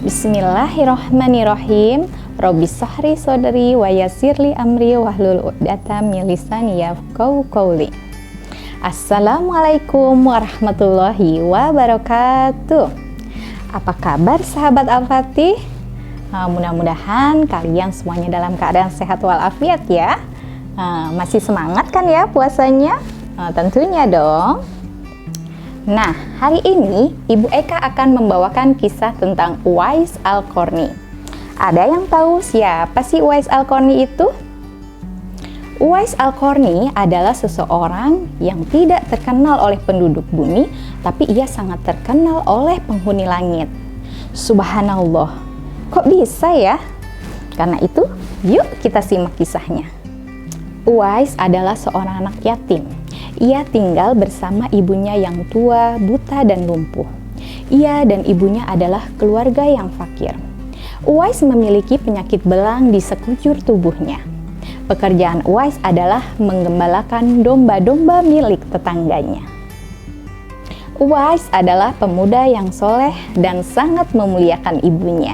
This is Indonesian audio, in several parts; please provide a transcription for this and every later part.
Bismillahirrahmanirrahim. Robbi shrahli sodri wa yassirli amri wahlul 'uqdatam min lisani yafqahu qawli. Assalamualaikum warahmatullahi wabarakatuh. Apa kabar sahabat Al-Fatih? Mudah-mudahan kalian semuanya dalam keadaan sehat walafiat ya. Masih semangat kan ya puasanya? Tentunya dong. Nah, hari ini Ibu Eka akan membawakan kisah tentang Uwais Al-Qarni. Ada yang tahu siapa sih Uwais Al-Qarni itu? Uwais Al-Qarni adalah seseorang yang tidak terkenal oleh penduduk bumi, tapi ia sangat terkenal oleh penghuni langit. Subhanallah, kok bisa ya? Karena itu, yuk kita simak kisahnya. Uwais adalah seorang anak yatim. Ia tinggal bersama ibunya yang tua, buta, dan lumpuh. Ia dan ibunya adalah keluarga yang fakir. Uwais memiliki penyakit belang di sekujur tubuhnya. Pekerjaan Uwais adalah menggembalakan domba-domba milik tetangganya. Uwais adalah pemuda yang soleh dan sangat memuliakan ibunya.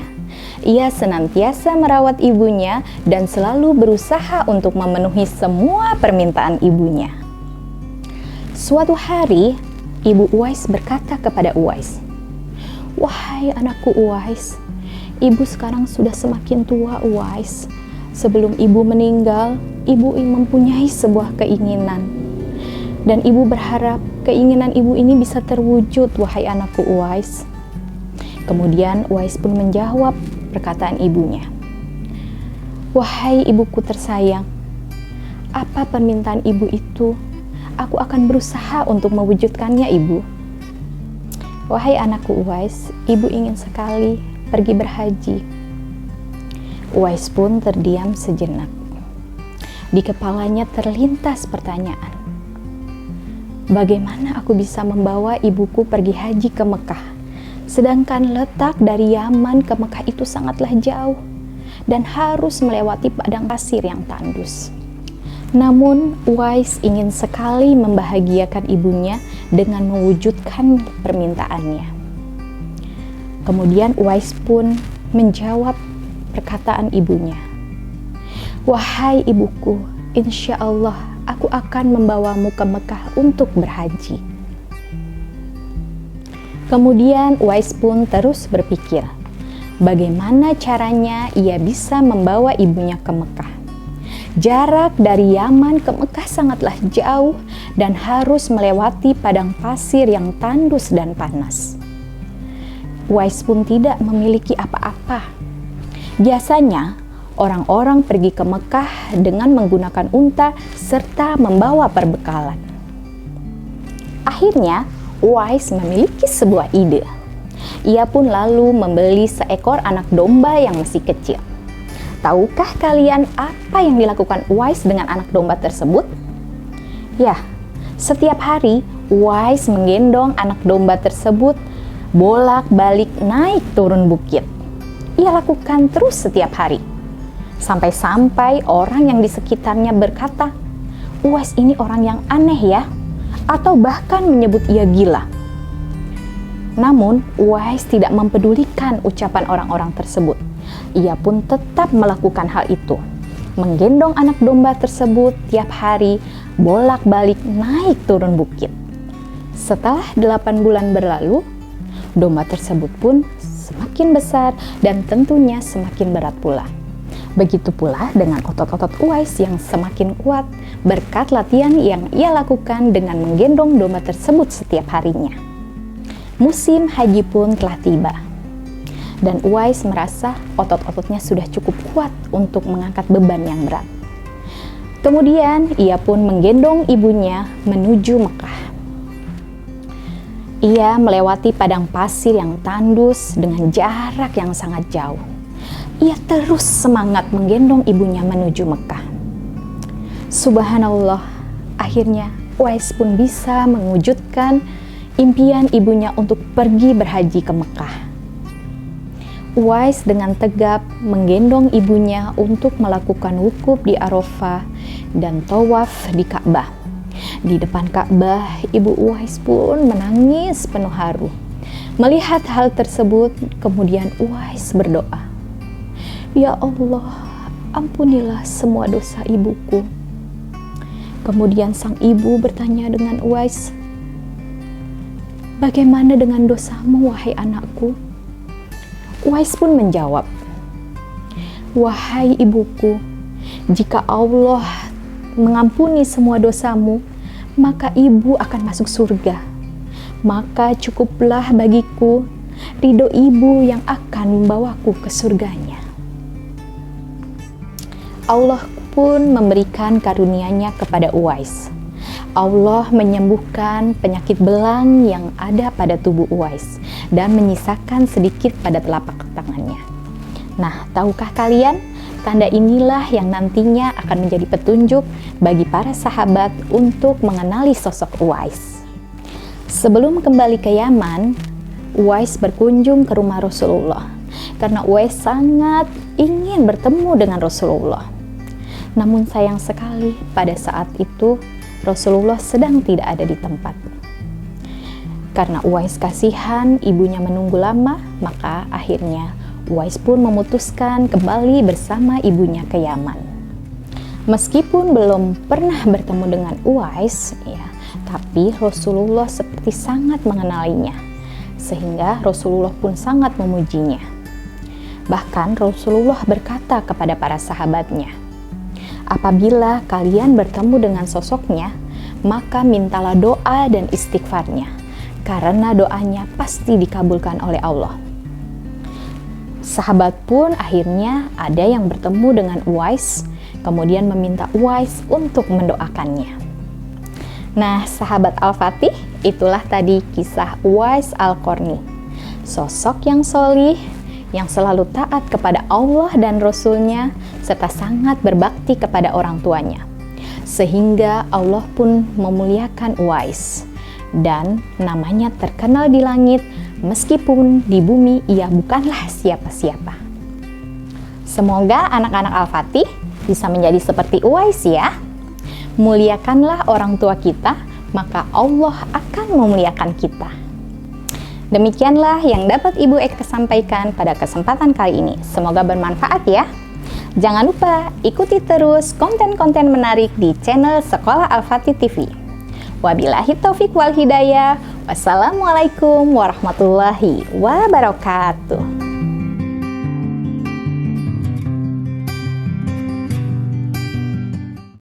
Ia senantiasa merawat ibunya dan selalu berusaha untuk memenuhi semua permintaan ibunya. Suatu hari, ibu Uwais berkata kepada Uwais, "Wahai anakku Uwais, ibu sekarang sudah semakin tua Uwais. Sebelum ibu meninggal, ibu mempunyai sebuah keinginan. Dan ibu berharap keinginan ibu ini bisa terwujud, wahai anakku Uwais." Kemudian Uwais pun menjawab perkataan ibunya, "Wahai ibuku tersayang, apa permintaan ibu itu? Aku akan berusaha untuk mewujudkannya, ibu." "Wahai anakku Uwais, ibu ingin sekali pergi berhaji." Uwais pun terdiam sejenak. Di kepalanya terlintas pertanyaan, bagaimana aku bisa membawa ibuku pergi haji ke Mekah? Sedangkan letak dari Yaman ke Mekah itu sangatlah jauh dan harus melewati padang pasir yang tandus. Namun, Uwais ingin sekali membahagiakan ibunya dengan mewujudkan permintaannya. Kemudian Uwais pun menjawab perkataan ibunya, "Wahai ibuku, insya Allah aku akan membawamu ke Mekah untuk berhaji." Kemudian Uwais pun terus berpikir, bagaimana caranya ia bisa membawa ibunya ke Mekah. Jarak dari Yaman ke Mekah sangatlah jauh dan harus melewati padang pasir yang tandus dan panas. Uwais pun tidak memiliki apa-apa. Biasanya, orang-orang pergi ke Mekah dengan menggunakan unta serta membawa perbekalan. Akhirnya, Uwais memiliki sebuah ide. Ia pun lalu membeli seekor anak domba yang masih kecil. Tahukah kalian apa yang dilakukan Uwais dengan anak domba tersebut? Ya, setiap hari Uwais menggendong anak domba tersebut bolak-balik naik turun bukit. Ia lakukan terus setiap hari. Sampai-sampai orang yang di sekitarnya berkata, "Uwais ini orang yang aneh ya," atau bahkan menyebut ia gila. Namun, Uwais tidak mempedulikan ucapan orang-orang tersebut. Ia pun tetap melakukan hal itu, menggendong anak domba tersebut tiap hari bolak-balik naik turun bukit. Setelah 8 bulan berlalu, domba tersebut pun semakin besar dan tentunya semakin berat pula. Begitu pula dengan otot-otot Uwais yang semakin kuat berkat latihan yang ia lakukan dengan menggendong domba tersebut setiap harinya. Musim haji pun telah tiba. Dan Uwais merasa otot-ototnya sudah cukup kuat untuk mengangkat beban yang berat. Kemudian ia pun menggendong ibunya menuju Mekah. Ia melewati padang pasir yang tandus dengan jarak yang sangat jauh. Ia terus semangat menggendong ibunya menuju Mekah. Subhanallah, akhirnya Uwais pun bisa mewujudkan impian ibunya untuk pergi berhaji ke Mekah. Uwais dengan tegap menggendong ibunya untuk melakukan wukuf di Arafah dan tawaf di Ka'bah. Di depan Ka'bah, ibu Uwais pun menangis penuh haru. Melihat hal tersebut, kemudian Uwais berdoa, "Ya Allah, ampunilah semua dosa ibuku." Kemudian sang ibu bertanya dengan Uwais, "Bagaimana dengan dosamu, wahai anakku?" Uwais pun menjawab, "Wahai ibuku, jika Allah mengampuni semua dosamu, maka ibu akan masuk surga. Maka cukuplah bagiku ridho ibu yang akan membawaku ke surganya." Allah pun memberikan karunia-Nya kepada Uwais. Allah menyembuhkan penyakit belang yang ada pada tubuh Uwais dan menyisakan sedikit pada telapak tangannya. Nah, tahukah kalian, tanda inilah yang nantinya akan menjadi petunjuk bagi para sahabat untuk mengenali sosok Uwais. Sebelum kembali ke Yaman, Uwais berkunjung ke rumah Rasulullah karena Uwais sangat ingin bertemu dengan Rasulullah. Namun sayang sekali pada saat itu Rasulullah sedang tidak ada di tempat. Karena Uwais kasihan ibunya menunggu lama, maka akhirnya Uwais pun memutuskan kembali bersama ibunya ke Yaman. Meskipun belum pernah bertemu dengan Uwais, tapi Rasulullah seperti sangat mengenalinya, sehingga Rasulullah pun sangat memujinya. Bahkan Rasulullah berkata kepada para sahabatnya, "Apabila kalian bertemu dengan sosoknya, maka mintalah doa dan istighfarnya, karena doanya pasti dikabulkan oleh Allah." Sahabat pun akhirnya ada yang bertemu dengan Uwais, kemudian meminta Uwais untuk mendoakannya. Nah, sahabat Al-Fatih, itulah tadi kisah Uwais Al-Qarni. Sosok yang sholih, yang selalu taat kepada Allah dan Rasul-Nya, serta sangat berbakti kepada orang tuanya. Sehingga Allah pun memuliakan Uwais, dan namanya terkenal di langit, meskipun di bumi ia bukanlah siapa-siapa. Semoga anak-anak Al-Fatih bisa menjadi seperti Uwais ya. Muliakanlah orang tua kita, maka Allah akan memuliakan kita. Demikianlah yang dapat Ibu Eka sampaikan pada kesempatan kali ini. Semoga bermanfaat ya. Jangan lupa ikuti terus konten-konten menarik di channel Sekolah Al-Fatih TV. Wabillahi taufik wal hidayah. Wassalamualaikum warahmatullahi wabarakatuh.